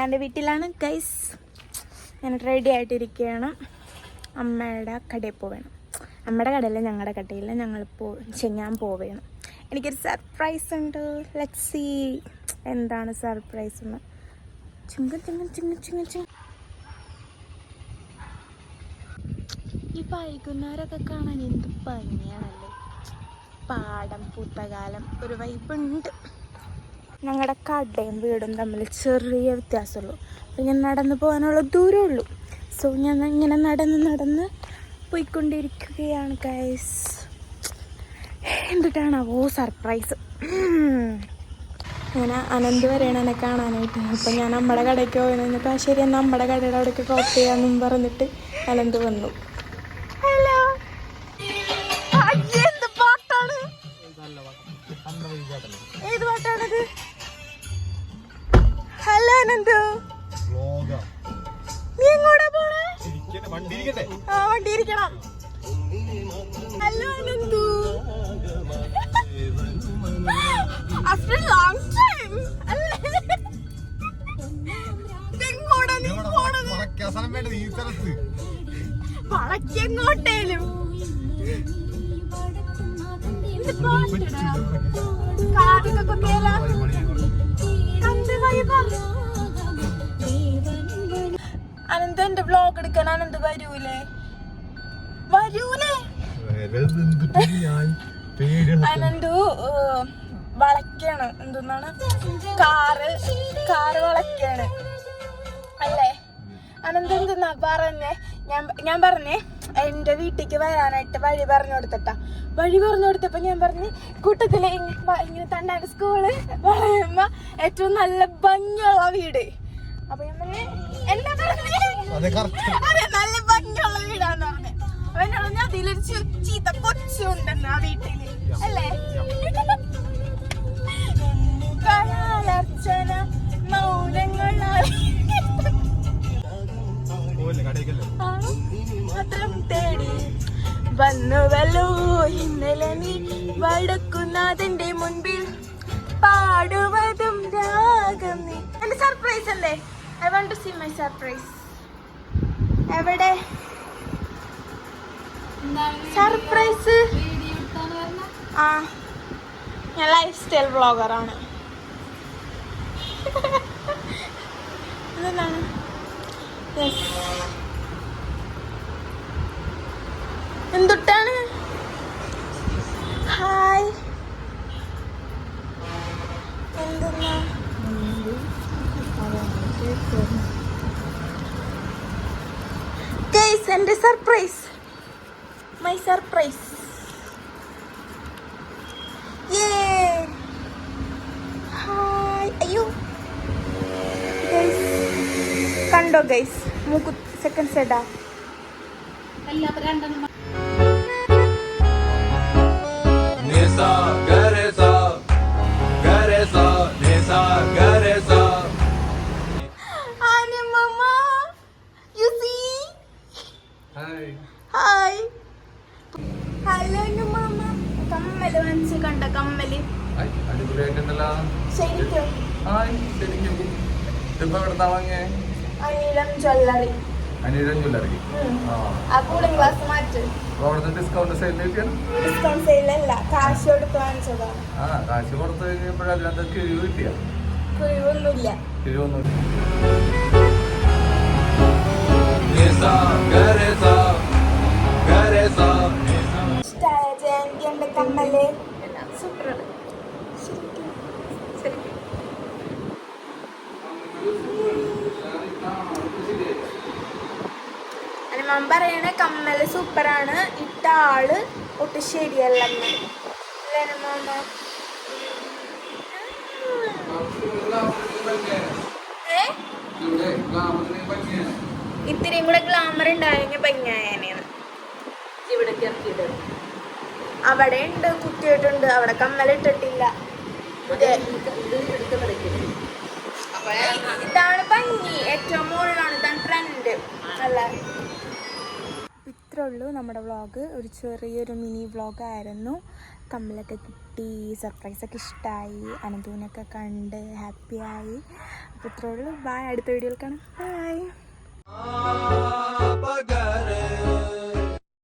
ഞാൻ എൻ്റെ വീട്ടിലാണ് ഗൈസ്. ഞാൻ റെഡി ആയിട്ടിരിക്കുകയാണ്. അമ്മയുടെ കടയിൽ പോവേണം. അമ്മയുടെ കടയില്ല, ഞങ്ങളുടെ കടയിൽ ഞാൻ പോവേണം. എനിക്കൊരു സർപ്രൈസ് ഉണ്ട്. ലെറ്റ്സ് സീ എന്താണ് സർപ്രൈസ് എന്ന്. ഈ വൈകുന്നേരമൊക്കെ കാണാൻ എന്ത് ഭംഗിയാണല്ലേ. പാടം, പൂത്തകാലം, ഒരു വൈബുണ്ട്. ഞങ്ങളുടെ കടയും വീടും തമ്മിൽ ചെറിയ വ്യത്യാസമുള്ളൂ. അപ്പം ഞാൻ നടന്നു പോകാനുള്ള ദൂരമുള്ളൂ. സോ ഞാൻ ഇങ്ങനെ നടന്ന് പോയിക്കൊണ്ടിരിക്കുകയാണ് ഗൈസ്. എന്തിട്ടാണാവോ സർപ്രൈസ്. അങ്ങനെ അനന്ത് വരെയാണ് എന്നെ കാണാനായിട്ട്. അപ്പം ഞാൻ നമ്മുടെ കടയ്ക്ക് പോയിരുന്നപ്പോൾ ശരി എന്നാൽ നമ്മുടെ കടയുടെ അവിടേക്ക് ഡ്രോപ്പ് ചെയ്യാമെന്നും പറഞ്ഞിട്ട് അനന്ത് വന്നു. ഹലോ, എന്ത് പാട്ടാണ്? ഏത് പാട്ടാണത്? ഹലോ അനന്തു, നീ എങ്ങോട്ടാ പോണേ? ആ, വണ്ടി ഇരിക്കണം. Hello Ananthu, after a long time. എങ്ങോട്ടാ നീ പോണത്? വളക്കെങ്ങോട്ടേലും അനന്ത് എന്റെ വ്ലോഗ് എടുക്കാൻ അനന്ത് വരൂലേ? അനന്തു വളക്കാണ്. എന്തെന്നാണ് കാറ് വളക്കാണ് അല്ലേ? അനന്ത് എന്തെന്നാ പറഞ്ഞേ? ഞാൻ പറഞ്ഞേ എന്റെ വീട്ടിലേക്ക് വരാനായിട്ട് വഴി പറഞ്ഞു കൊടുത്തപ്പോ ഞാൻ പറഞ്ഞു കൂട്ടത്തില് ഇങ്ങനെ തണ്ടാന്റെ സ്കൂള് വളയുമ്പോ ഏറ്റവും നല്ല ഭംഗിയുള്ള വീട്. അപ്പൊ ഞാൻ പറഞ്ഞേ എന്താ പറഞ്ഞേ? അതെ, നല്ല ഭംഗിയുള്ള വീടാന്ന് പറഞ്ഞേ. അപ്പൊ എന്നോട് പറഞ്ഞു അതിലൊരു ചീത്ത കൊച്ചുണ്ടെന്ന് ആ വീട്ടില് അല്ലേ? കലാലർച്ചന മൗനങ്ങളാൽ മാത്രം തേടി വന്നുവല്ലോ ഇന്നലെ നീ വടക്കുന്നാഥന്റെ മുൻപിൽ പാടുവതും രാഗം നീ. എന്റെ സർപ്രൈസ് അല്ലേ? I want to see my surprise. എവിടെ സർപ്രൈസ്? ആ, ഞാൻ ലൈഫ് സ്റ്റൈൽ വ്ളോഗറാണ്. ഇതെന്താണ്? എന്തൊട്ടാണ്? ഹായ്, എന്തെന്നാ? ഗൈസ്, എന്റെ സർപ്രൈസ്, മൈ സർപ്രൈസ്. അയ്യോ കണ്ടോ ഗൈസ്? മൂക്ക് സെക്കൻഡ് സെഡാ. ഹായ്, ഹലോ മാമ. കമ്മല് വാങ്ങിച്ച് കണ്ട? കമ്മല് ശരിക്കും അനിരം ജ്വല്ലറി. ആ കൂളിംഗ് ഗ്ലാസ് മാറ്റ്. ഡിസ്കൗണ്ട് സെയിലല്ല, കാശ് കൊടുത്ത് വാങ്ങിച്ചതാണ്. കാശ് കൊടുത്ത് കഴിഞ്ഞപ്പോഴല്ലാതെ കിഴിവ് കിട്ടിയ? കിഴിവൊന്നുമില്ല. ഇഷ്ടായ ജയന്തിന്റെ കമ്മല്? സൂപ്പറാണ്. മാം പറയണ കമ്മല് സൂപ്പറാണ്, ഇട്ട ആള് ഒട്ടും ശരിയല്ലെന്ന്. മാമ ഇത്രയും കൂടെ ഗ്ലാമർ ഉണ്ടായെങ്കിൽ ഭംഗിയായേനെന്ന്. അവിടെ ഉണ്ട്, കുത്തിയിട്ടുണ്ട്. അവിടെ കമ്മലിട്ടിട്ടില്ല. ഇതാണ് ഭംഗി, ഏറ്റവും മുകളിലാണ്. ഇതാണ് ട്രെൻഡ് അല്ല? ഇത്ര ഇത്രേ ഉള്ളൂ നമ്മുടെ വ്ളോഗ്. ഒരു ചെറിയൊരു മിനി വ്ളോഗായിരുന്നു. കമ്മലൊക്കെ കിട്ടി, സർപ്രൈസൊക്കെ ഇഷ്ടമായി, അനന്തൂനൊക്കെ കണ്ട് ഹാപ്പിയായി. അപ്പോൾ ഇത്രേ ഉള്ളൂ. ബൈ. അടുത്ത വീഡിയോയിൽ കാണാം. ബൈ.